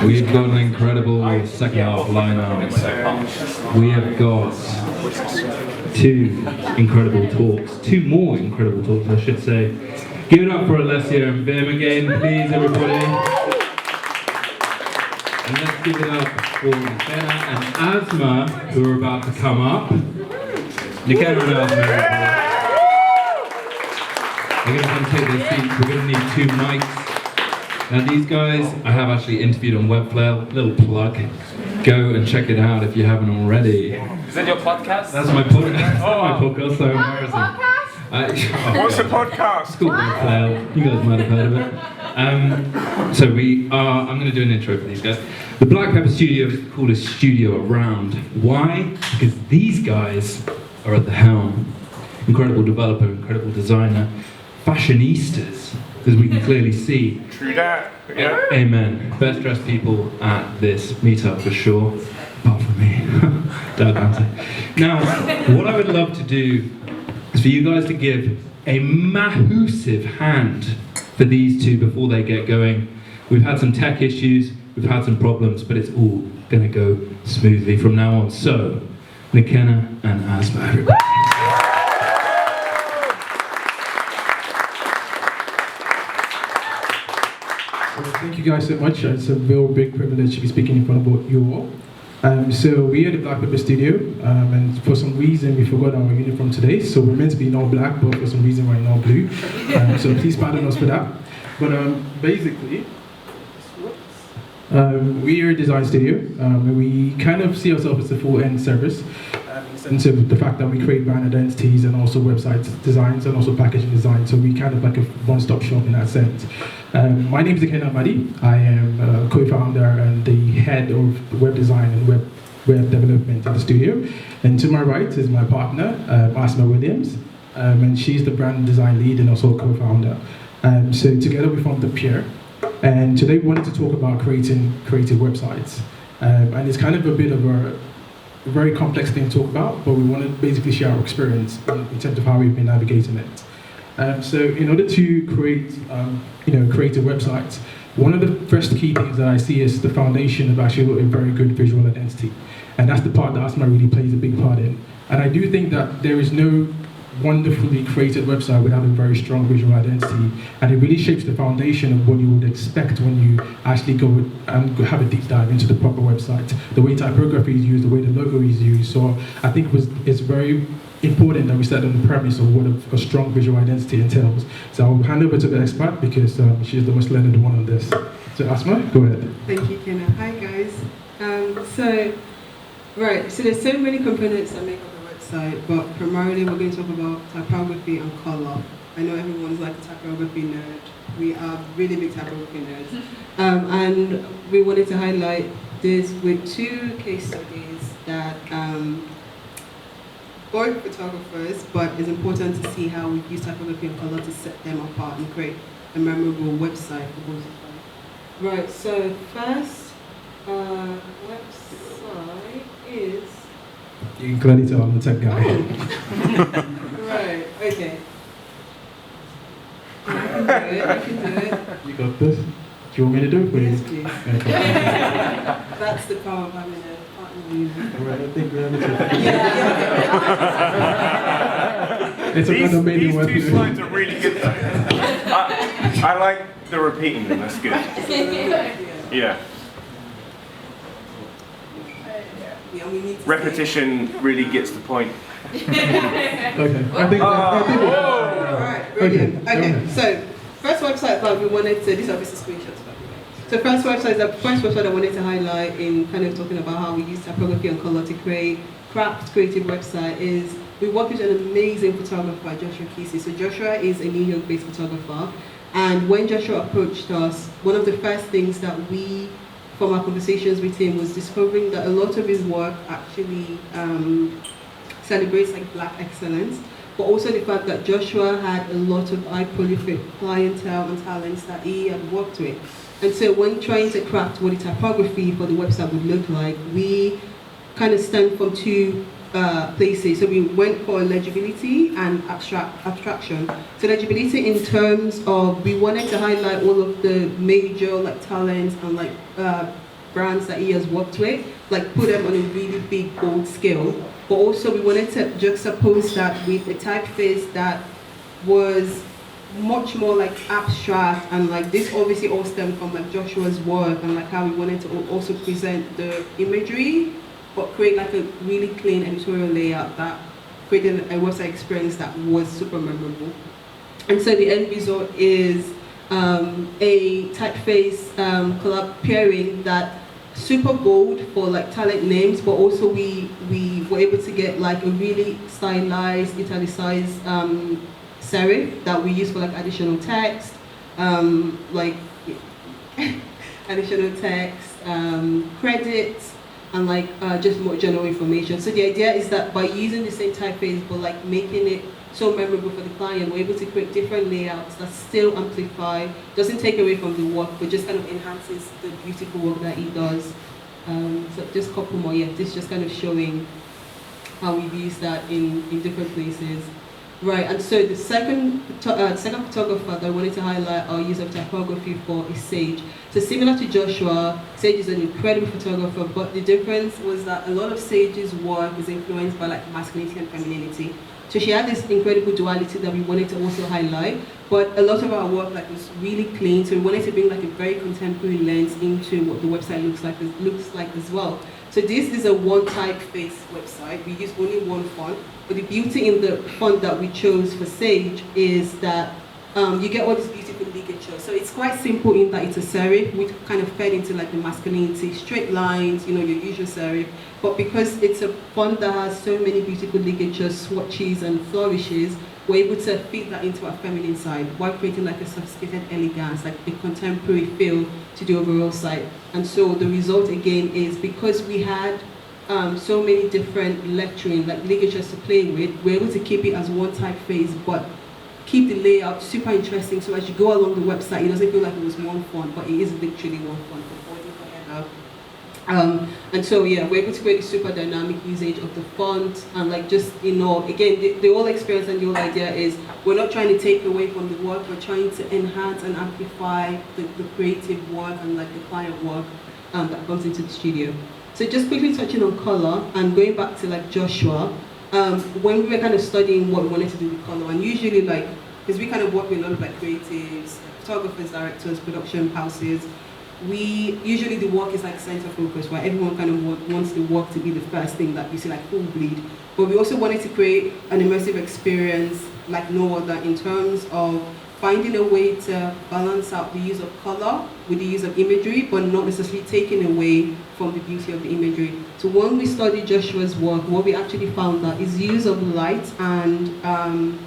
We've got an incredible second half lineup. We have got two more incredible talks, I should say. Give it up for Alessia and Vim again, please, everybody. And let's give it up for Nkenna and Asmah, who are about to come up. Nkenna and Asmah, everybody. They're going to come take their seats. We're going to need 2 mics. Now these guys, I have actually interviewed on Webflow. Little plug. Go and check it out if you haven't already. Is that your podcast? That's my podcast. My podcast, so embarrassing. What's a podcast? It's called Webflow. You guys might have heard of it. So I'm going to do an intro for these guys. The Black Pepper Studio is the coolest studio around. Why? Because these guys are at the helm. Incredible developer, incredible designer, fashionistas, as we can clearly see. True that. Yeah. Amen. Best dressed people at this meetup for sure, apart from me. Now, what I would love to do is for you guys to give a massive hand for these two before they get going. We've had some tech issues, we've had some problems, but it's all going to go smoothly from now on. So, Nkenna and Asmah, everybody. Thank you guys so much. It's a real big privilege to be speaking in front of you all. So we are the Black Pepper Studio, and for some reason we forgot our uniform today, so we're meant to be in all black, but for some reason we're in all blue. So please pardon us for that. But basically, we are a design studio. We kind of see ourselves as a full-end service, in the sense of the fact that we create brand identities and also website designs and also packaging design. So we kind of like a one-stop shop in that sense. My name is Nkenna Amadi. I am co-founder and the head of web design and web development in the studio. And to my right is my partner, Asmah Williams, and she's the brand design lead and also co-founder. So together we formed the Peer. And today we wanted to talk about creating creative websites. And it's kind of a bit of a very complex thing to talk about, but we want to basically share our experience in terms of how we've been navigating it. So in order to create creative websites, one of the first key things that I see is the foundation of actually a very good visual identity. And that's the part that Asmah really plays a big part in. And I do think that there is no wonderfully created website without a very strong visual identity, and it really shapes the foundation of what you would expect when you actually go and have a deep dive into the proper website. The way typography is used, the way the logo is used. So I think it's very important that we start on the premise of what a strong visual identity entails. So I'll hand over to the expert because she's the most learned one on this. So Asmah, go ahead. Thank you, Kenna. Hi guys. So there's so many components that make up a website, but primarily we're going to talk about typography and color. I know everyone's like a typography nerd. We are really big typography nerds. And we wanted to highlight this with 2 case studies that both photographers, but it's important to see how we use typography and color to set them apart and create a memorable website for both of them. Right, so first website is... You can clearly tell I'm the tech guy. Oh. Right, okay. I can do it. You got this? Do you want me to do it for you? Yes, please. Okay. That's the power of having a partner with you. Alright, I think we have it. Yeah. It's These another major two weapon. slides are really good though. I like the repeating them, that's good. Yeah. Repetition really gets the point. Okay. I think Alright, brilliant. Okay, so first website that we wanted to, these are obviously screenshots by the way. So first website I wanted to highlight in kind of talking about how we use typography and color to craft creative website is we worked with an amazing photographer, Joshua Kesey. So Joshua is a New York-based photographer, and when Joshua approached us, one of the first things that we, from our conversations with him, was discovering that a lot of his work actually celebrates like Black excellence, but also the fact that Joshua had a lot of high prolific clientele and talents that he had worked with. And so when trying to craft what the typography for the website would look like, we kind of stemmed from 2 places. So we went for legibility and abstraction. So legibility in terms of we wanted to highlight all of the major like talents and like brands that he has worked with, like put them on a really big bold scale. But also we wanted to juxtapose that with a typeface that was much more like abstract, and like this obviously all stemmed from like Joshua's work and like how we wanted to also present the imagery, but create like a really clean editorial layout that created a website experience that was super memorable. And so the end result is a typeface collab pairing that super bold for like talent names, but also we were able to get like a really stylized, italicized serif that we use for like additional text, credits, and like just more general information. So the idea is that by using the same typeface but like making it so memorable for the client, we're able to create different layouts that still amplify, doesn't take away from the work, but just kind of enhances the beautiful work that he does. So just a couple more, yeah, this is just kind of showing how we've used that in different places. Right, and so the second photographer that I wanted to highlight our use of typography for is Sage. So similar to Joshua, Sage is an incredible photographer, but the difference was that a lot of Sage's work is influenced by like masculinity and femininity. So she had this incredible duality that we wanted to also highlight, but a lot of our work like was really clean, so we wanted to bring like a very contemporary lens into what the website looks like as well. So this is a one typeface website. We use only one font, but the beauty in the font that we chose for Sage is that you get all this beautiful ligature. So it's quite simple in that it's a serif, which kind of fed into like the masculinity, straight lines, you know, your usual serif. But because it's a font that has so many beautiful ligatures, swatches, and flourishes, we're able to fit that into our feminine side while creating like a sophisticated elegance, like a contemporary feel to the overall site. And so the result again is because we had so many different lettering, like ligatures to play with, we're able to keep it as one typeface, but keep the layout super interesting. So as you go along the website, it doesn't feel like it was one font, but it is literally one font. And so yeah, we're able to create a super dynamic usage of the font, and like just, you know, again, the whole experience and the whole idea is we're not trying to take away from the work, we're trying to enhance and amplify the creative work and like the client work that comes into the studio. So just quickly touching on color and going back to like Joshua, when we were kind of studying what we wanted to do with color, and usually like, because we kind of work with a lot of like creatives, photographers, directors, production houses, usually the work is like center focus, where everyone kind of wants the work to be the first thing that you see, like full bleed. But we also wanted to create an immersive experience like no other in terms of finding a way to balance out the use of color with the use of imagery, but not necessarily taking away from the beauty of the imagery. So when we studied Joshua's work, what we actually found that his use of light and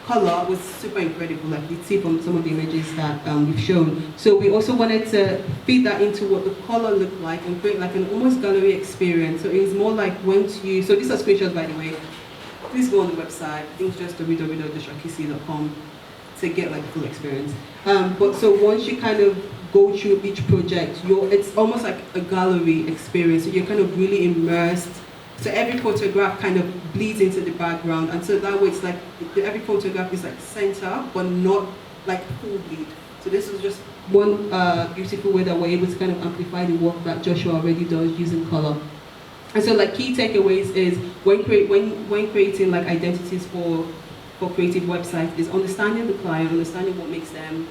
color was super incredible, like you see from some of the images that we've shown. So we also wanted to feed that into what the color looked like and create like an almost gallery experience. So it was more like once you, so these are screenshots by the way, please go on the website, I think it's just www.shakisi.com to get like the full experience. But so once you kind of go through each project, it's almost like a gallery experience, so you're kind of really immersed. So every photograph kind of bleeds into the background, and so that way it's like every photograph is like center, but not like full bleed. So this is just one beautiful way that we're able to kind of amplify the work that Joshua already does using color. And so like key takeaways is when creating like identities for creative websites is understanding the client, understanding what makes them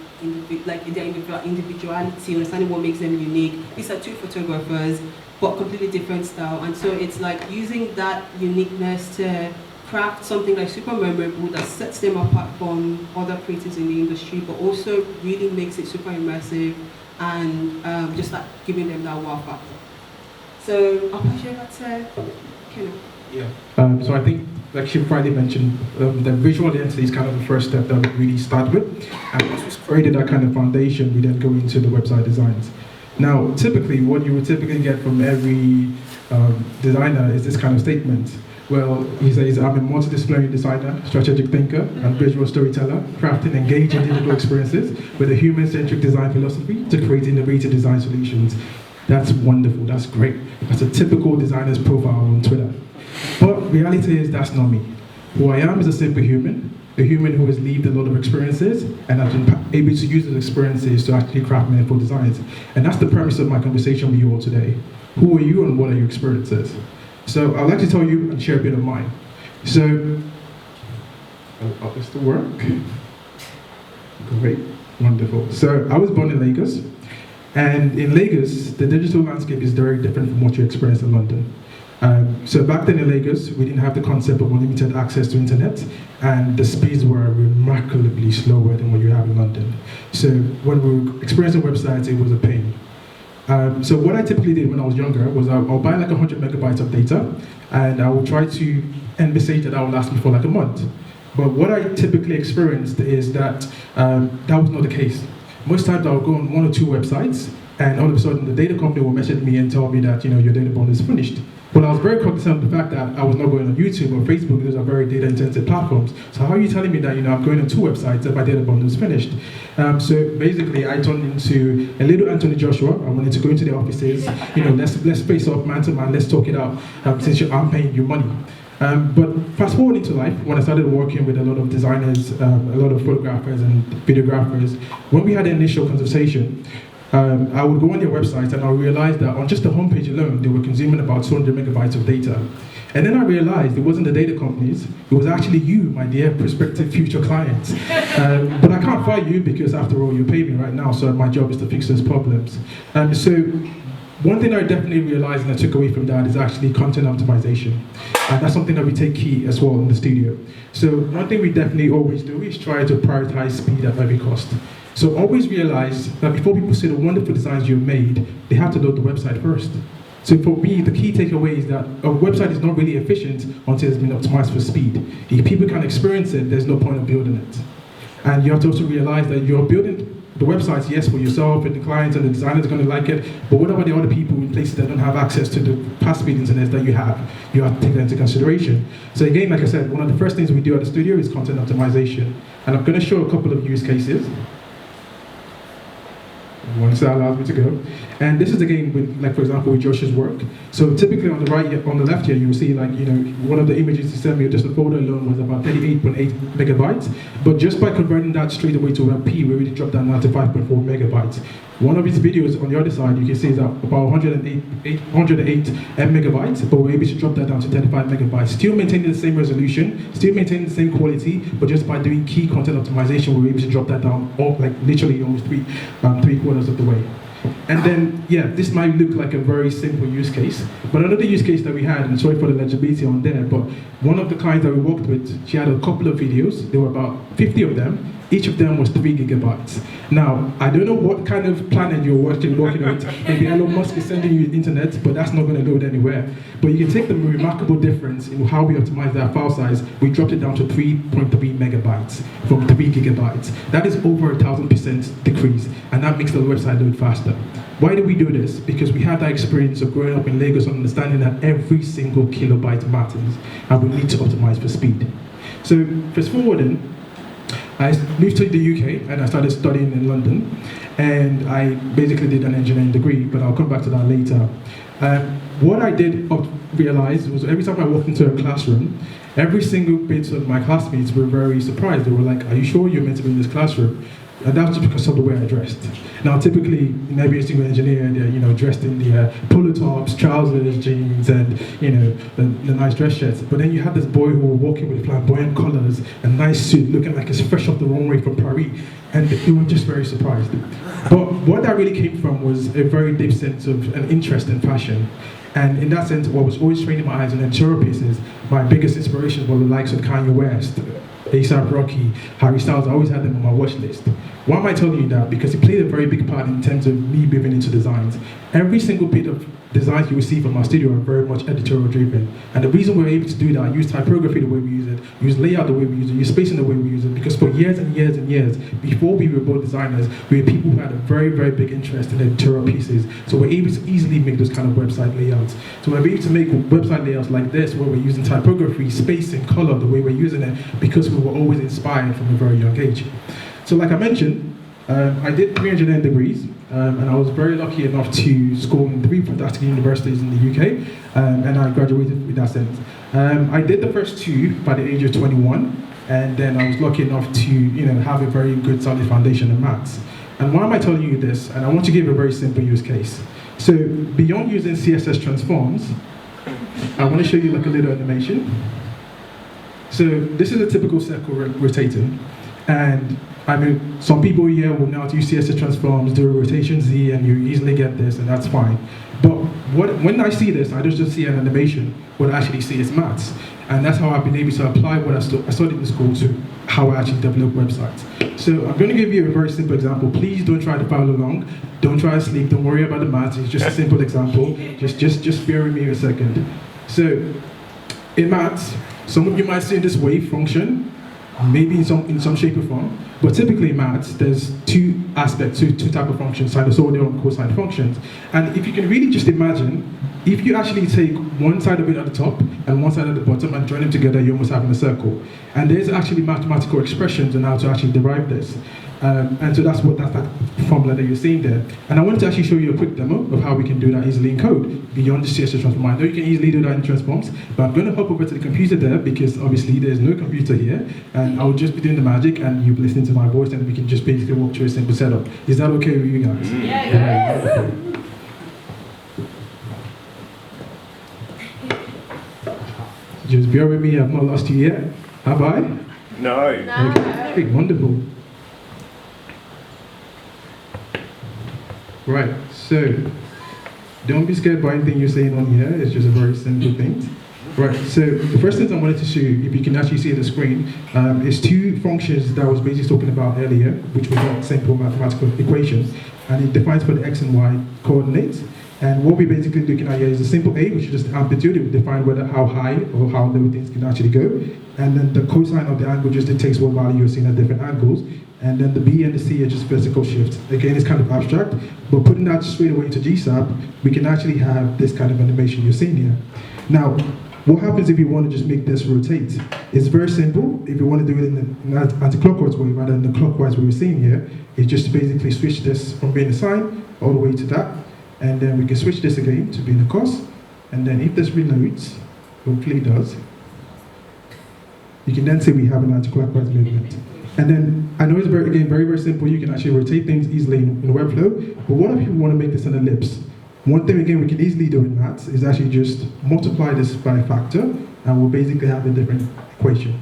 like their individuality, understanding what makes them unique. These are two photographers, but completely different style, and so it's like using that uniqueness to craft something like super memorable that sets them apart from other creators in the industry, but also really makes it super immersive and just like giving them that wow factor. So I'll pass you over to Nkenna. Yeah. So I think, like she Friday mentioned, the visual identity is kind of the first step that we really start with. And once we've created that kind of foundation, we then go into the website designs. Now, typically, what you would typically get from every designer is this kind of statement. Well, he says, I'm a multidisciplinary designer, strategic thinker, and visual storyteller, crafting engaging digital experiences with a human-centric design philosophy to create innovative design solutions. That's wonderful, that's great. That's a typical designer's profile on Twitter. But reality is that's not me. Who I am is a simple human, a human who has lived a lot of experiences and has been able to use those experiences to actually craft meaningful designs. And that's the premise of my conversation with you all today. Who are you and what are your experiences? So I'd like to tell you and share a bit of mine. So, oh, this to work? Great, wonderful. So I was born in Lagos, and in Lagos, the digital landscape is very different from what you experience in London. So back then in Lagos, we didn't have the concept of unlimited access to internet, and the speeds were remarkably slower than what you have in London. So when we were experiencing websites, it was a pain. So what I typically did when I was younger was I'll buy like 100 megabytes of data, and I would try to envisage that would last me for like a month. But what I typically experienced is that that was not the case. Most times I would go on 1 or 2 websites, and all of a sudden the data company will message me and tell me that your data bundle is finished. But I was very cognizant of the fact that I was not going on YouTube or Facebook. Those are very data-intensive platforms. So how are you telling me that I'm going on 2 websites and my data bundle is finished? So basically, I turned into a little Anthony Joshua. I wanted to go into the offices. Let's face off man to man. Let's talk it out. Since I'm paying you money. But fast forward into life, when I started working with a lot of designers, a lot of photographers and videographers, when we had an initial conversation, I would go on their website and I realized that on just the homepage alone, they were consuming about 200 megabytes of data. And then I realized it wasn't the data companies, it was actually you, my dear prospective future clients. But I can't fire you because after all, you pay me right now, so my job is to fix those problems. So one thing I definitely realized and I took away from that is actually content optimization. And that's something that we take key as well in the studio. So one thing we definitely always do is try to prioritize speed at every cost. So always realize that before people see the wonderful designs you've made, they have to load the website first. So for me, the key takeaway is that a website is not really efficient until it's been optimized for speed. If people can experience it, there's no point of building it. And you have to also realize that you're building the websites, yes, for yourself and the clients and the designers are going to like it, but what about the other people in places that don't have access to the fast speed internet that you have? You have to take that into consideration. So again, like I said, one of the first things we do at the studio is content optimization. And I'm going to show a couple of use cases. Once that allows me to go. And this is again with, like for example, with Josh's work. So typically on the left here, you will see one of the images he sent me, just a photo alone was about 38.8 megabytes. But just by converting that straight away to WebP, we really dropped that down to 5.4 megabytes. One of his videos on the other side, you can see is about 108 megabytes, but we're able to drop that down to 35 megabytes. Still maintaining the same resolution, still maintaining the same quality, but just by doing key content optimization, we're able to drop that down literally almost three quarters of the way. And then, yeah, this might look like a very simple use case, but another use case that we had, and sorry for the legibility on there, but one of the clients that we worked with, she had a couple of videos, there were about 50 of them, each of them was 3 gigabytes. Now, I don't know what kind of planet you're working with. Maybe Elon Musk is sending you the internet, but that's not going to load anywhere. But you can take the remarkable difference in how we optimize that file size. We dropped it down to 3.3 megabytes from 3 gigabytes. That is over 1,000% decrease, and that makes the website load faster. Why do we do this? Because we had that experience of growing up in Lagos and understanding that every single kilobyte matters, and we need to optimize for speed. So, fast forwarding, I moved to the UK and I started studying in London, and I basically did an engineering degree, but I'll come back to that later. What I did realize was every time I walked into a classroom, every single bit of my classmates were very surprised. They were like, "Are you sure you're meant to be in this classroom?" And that's just because of the way I dressed. Now, typically, maybe a single engineer, they're dressed in the polo tops, trousers, jeans, and the nice dress shirts. But then you have this boy who was walking with flamboyant colors, a nice suit, looking like he's fresh off the runway from Paris, and they were just very surprised. But what that really came from was a very deep sense of an interest in fashion. And in that sense, what was always training my eyes on editorial pieces, my biggest inspirations were the likes of Kanye West, A$AP Rocky, Harry Styles. I always had them on my watch list. Why am I telling you that? Because it played a very big part in terms of me moving into designs. Every single bit of designs you will see from our studio are very much editorial driven. And the reason we're able to do that, I use typography the way we use it, use layout the way we use it, use spacing the way we use it, because for years and years and years, before we were both designers, we were people who had a very, very big interest in editorial pieces. So we're able to easily make those kind of website layouts. So we're able to make website layouts like this, where we're using typography, spacing, color, the way we're using it, because we were always inspired from a very young age. So like I mentioned, I did 3 engineering degrees, and I was very lucky enough to school in 3 fantastic universities in the UK, and I graduated in that sense. I did the first two by the age of 21, and then I was lucky enough to have a very good solid foundation in maths. And why am I telling you this? And I want to give a very simple use case. So beyond using CSS transforms, I want to show you like a little animation. So this is a typical circle rotating, and I mean, some people here will now use CSS transforms, do a rotation Z, and you easily get this, and that's fine. But when I see this, I don't just see an animation. What I actually see is maths, and that's how I've been able to apply what I studied in school to how I actually develop websites. So I'm going to give you a very simple example. Please don't try to follow along. Don't try to sleep. Don't worry about the maths. It's just a simple example. Just bear with me a second. So in maths, some of you might see this wave function, maybe in some shape or form. But typically in maths, there's two aspects, two types of functions, sinusoidal and cosine functions. And if you can really just imagine, if you actually take one side of it at the top and one side at the bottom and join them together, you're almost having a circle. And there's actually mathematical expressions on how to actually derive this. And so that's that formula that you're seeing there. And I wanted to actually show you a quick demo of how we can do that easily in code beyond the CSS transform. I know you can easily do that in transforms, but I'm going to hop over to the computer there because obviously there's no computer here, and I'll just be doing the magic and you'll be listening to my voice, and we can just basically walk through a simple setup. Is that okay with you guys? Yeah. Just bear with me, I've not lost you yet. Have I? No. Okay, wonderful. Right, so don't be scared by anything you're saying on here, it's just a very simple thing. Right, so the first thing I wanted to show you, if you can actually see the screen, is two functions that I was basically talking about earlier, which was a simple mathematical equation, and it defines for the x and y coordinates. And what we're basically looking at here is a simple A, which is just amplitude. It will define how high or how low things can actually go. And then the cosine of the angle just dictates what value you're seeing at different angles. And then the B and the C are just vertical shifts. Again, it's kind of abstract, but putting that straight away into GSAP, we can actually have this kind of animation you're seeing here. Now, what happens if you want to just make this rotate? It's very simple. If you want to do it in an anti-clockwise way rather than the clockwise way we're seeing here, it's just basically switch this from being a sine all the way to that. And then we can switch this again to being a cos. And then if this reloads, hopefully it does, you can then say we have an anti-clockwise movement. And then, I know it's very, very simple. You can actually rotate things easily in Webflow. But what if you want to make this an ellipse? One thing, again, we can easily do in maths is actually just multiply this by a factor, and we'll basically have a different equation.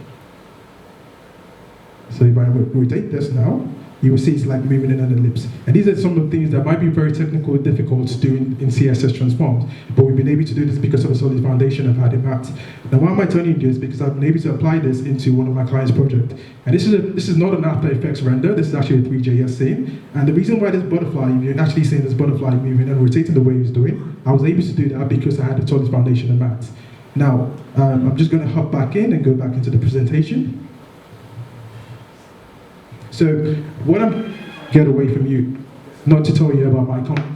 So if I rotate this now, you will see it's like moving in an ellipse. And these are some of the things that might be very technical and difficult to do in CSS transforms, but we've been able to do this because of a solid foundation I've had in maths. Now, why am I telling you this? Because I've been able to apply this into one of my clients' projects. And this is not an After Effects render, this is actually a 3JS scene. And the reason why this butterfly, you're actually seeing this butterfly moving and rotating the way it's doing, I was able to do that because I had a solid foundation in maths. Now, I'm just going to hop back in and go back into the presentation. So what I'm get away from you, not to tell you about my company,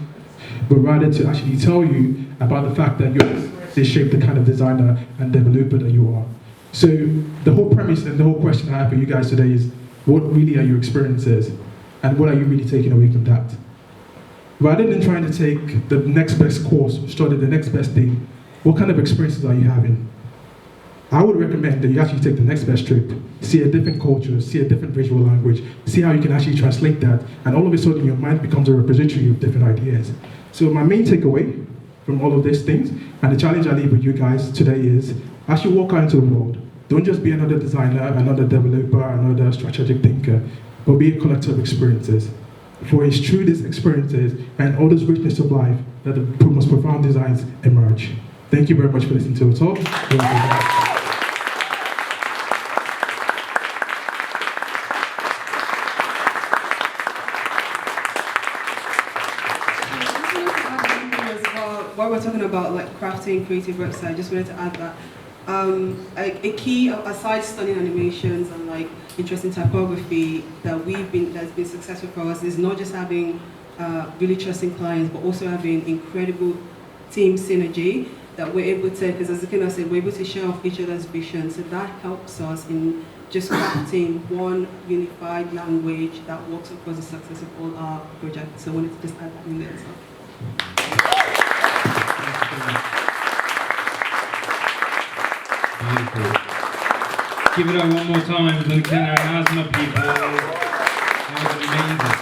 but rather to actually tell you about the fact that you're shape the kind of designer and developer that you are. So the whole premise and the whole question I have for you guys today is, what really are your experiences? And what are you really taking away from that? Rather than trying to take the next best course, study the next best thing, what kind of experiences are you having? I would recommend that you actually take the next best trip, see a different culture, see a different visual language, see how you can actually translate that, and all of a sudden your mind becomes a repository of different ideas. So my main takeaway from all of these things, and the challenge I leave with you guys today is, actually walk out into the world. Don't just be another designer, another developer, another strategic thinker, but be a collector of experiences. For it's through these experiences and all this richness of life that the most profound designs emerge. Thank you very much for listening to the talk. While we're talking about like crafting creative website, I just wanted to add that a key, aside studying animations and like interesting typography that's been successful for us is not just having really trusting clients, but also having incredible team synergy that we're able to, because as Nkenna said, we're able to share off each other's vision. So that helps us in just crafting one unified language that works across the success of all our projects. So I wanted to just add that in there as well. Beautiful. Give it up one more time for the Nkenna Asmah people. That was amazing.